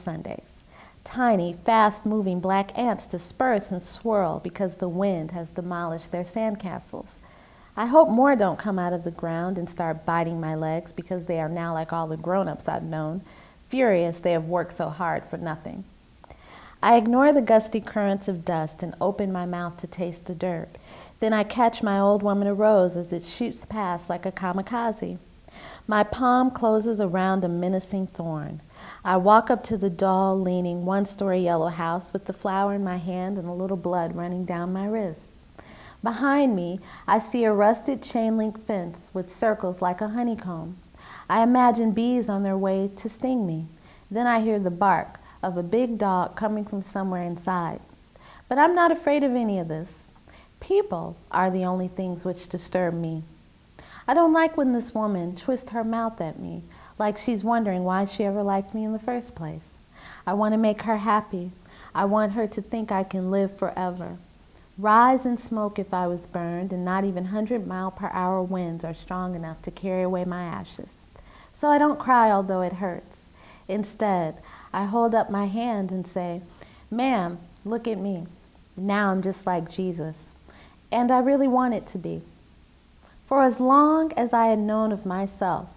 Sundays. Tiny, fast-moving black ants disperse and swirl because the wind has demolished their sandcastles. I hope more don't come out of the ground and start biting my legs because they are now like all the grown-ups I've known, furious they have worked so hard for nothing. I ignore the gusty currents of dust and open my mouth to taste the dirt. Then I catch my old woman a rose as it shoots past like a kamikaze. My palm closes around a menacing thorn. I walk up to the dull, leaning, one-story yellow house with the flower in my hand and a little blood running down my wrist. Behind me, I see a rusted chain-link fence with circles like a honeycomb. I imagine bees on their way to sting me. Then I hear the bark of a big dog coming from somewhere inside. But I'm not afraid of any of this. People are the only things which disturb me. I don't like when this woman twists her mouth at me, like she's wondering why she ever liked me in the first place. I want to make her happy. I want her to think I can live forever. Rise in smoke if I was burned, and not even 100-mile-per-hour winds are strong enough to carry away my ashes. So I don't cry although it hurts. Instead, I hold up my hand and say, "Ma'am, look at me. Now I'm just like Jesus." And I really want it to be. For as long as I had known of myself,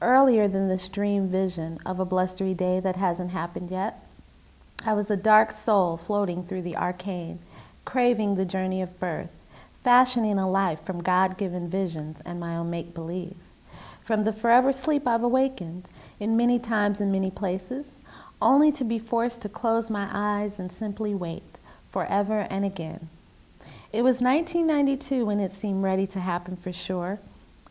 earlier than this dream vision of a blustery day that hasn't happened yet, I was a dark soul floating through the arcane, craving the journey of birth, fashioning a life from God-given visions and my own make-believe. From the forever sleep I've awakened, in many times and many places, only to be forced to close my eyes and simply wait, forever and again. It was 1992 when it seemed ready to happen for sure,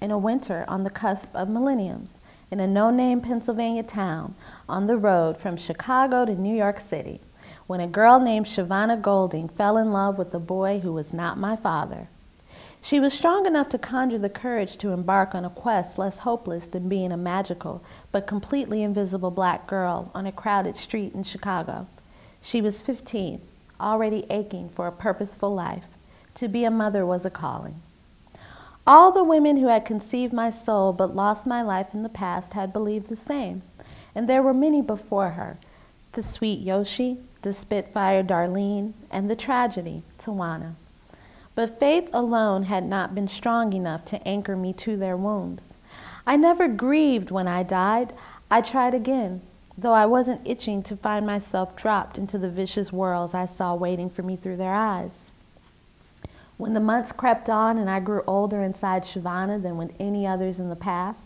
in a winter on the cusp of millenniums, in a no-name Pennsylvania town on the road from Chicago to New York City, when a girl named Shavana Golding fell in love with a boy who was not my father. She was strong enough to conjure the courage to embark on a quest less hopeless than being a magical but completely invisible black girl on a crowded street in Chicago. She was 15, already aching for a purposeful life. To be a mother was a calling. All the women who had conceived my soul but lost my life in the past had believed the same, and there were many before her, the sweet Yoshi, the Spitfire Darlene, and the tragedy, Tawana. But faith alone had not been strong enough to anchor me to their wombs. I never grieved when I died. I tried again, though I wasn't itching to find myself dropped into the vicious whirls I saw waiting for me through their eyes. When the months crept on and I grew older inside Shavana than with any others in the past,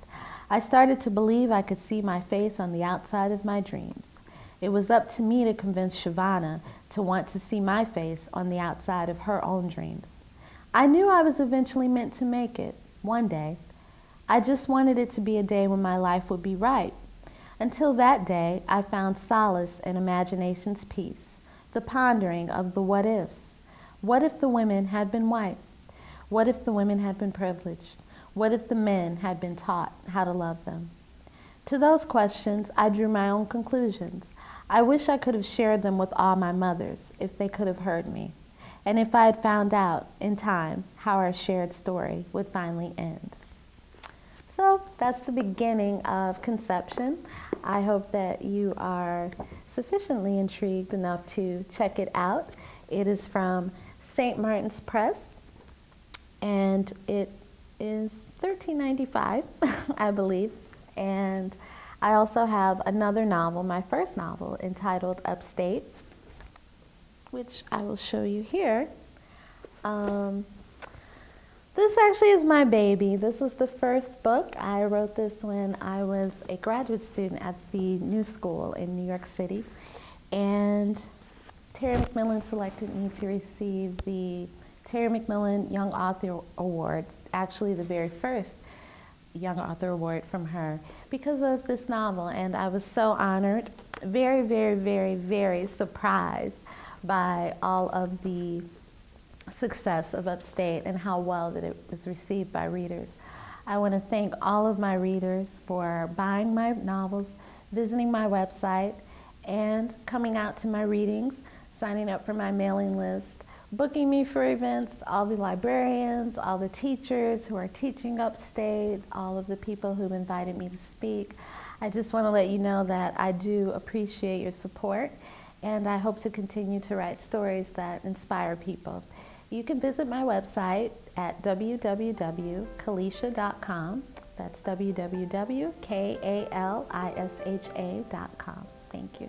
I started to believe I could see my face on the outside of my dreams. It was up to me to convince Shavana to want to see my face on the outside of her own dreams. I knew I was eventually meant to make it, one day. I just wanted it to be a day when my life would be right. Until that day, I found solace in imagination's peace, the pondering of the what-ifs. What if the women had been white? What if the women had been privileged? What if the men had been taught how to love them? To those questions, I drew my own conclusions. I wish I could have shared them with all my mothers, if they could have heard me, and if I had found out, in time, how our shared story would finally end. So that's the beginning of conception. I hope that you are sufficiently intrigued enough to check it out. It is from St. Martin's Press, and it is $13.95, I believe. And I also have another novel, my first novel, entitled Upstate, which I will show you here. This actually is my baby. This is the first book. I wrote this when I was a graduate student at the New School in New York City. And Terry McMillan selected me to receive the Terry McMillan Young Author Award, actually the very first Young Author Award from her, because of this novel. And I was so honored, very, very, very, very surprised by all of the success of Upstate and how well that it was received by readers. I want to thank all of my readers for buying my novels, visiting my website, and coming out to my readings, signing up for my mailing list, booking me for events, all the librarians, all the teachers who are teaching Upstate, all of the people who've invited me to speak. I just want to let you know that I do appreciate your support, and I hope to continue to write stories that inspire people. You can visit my website at www.kalisha.com. That's www.kalisha.com. Thank you.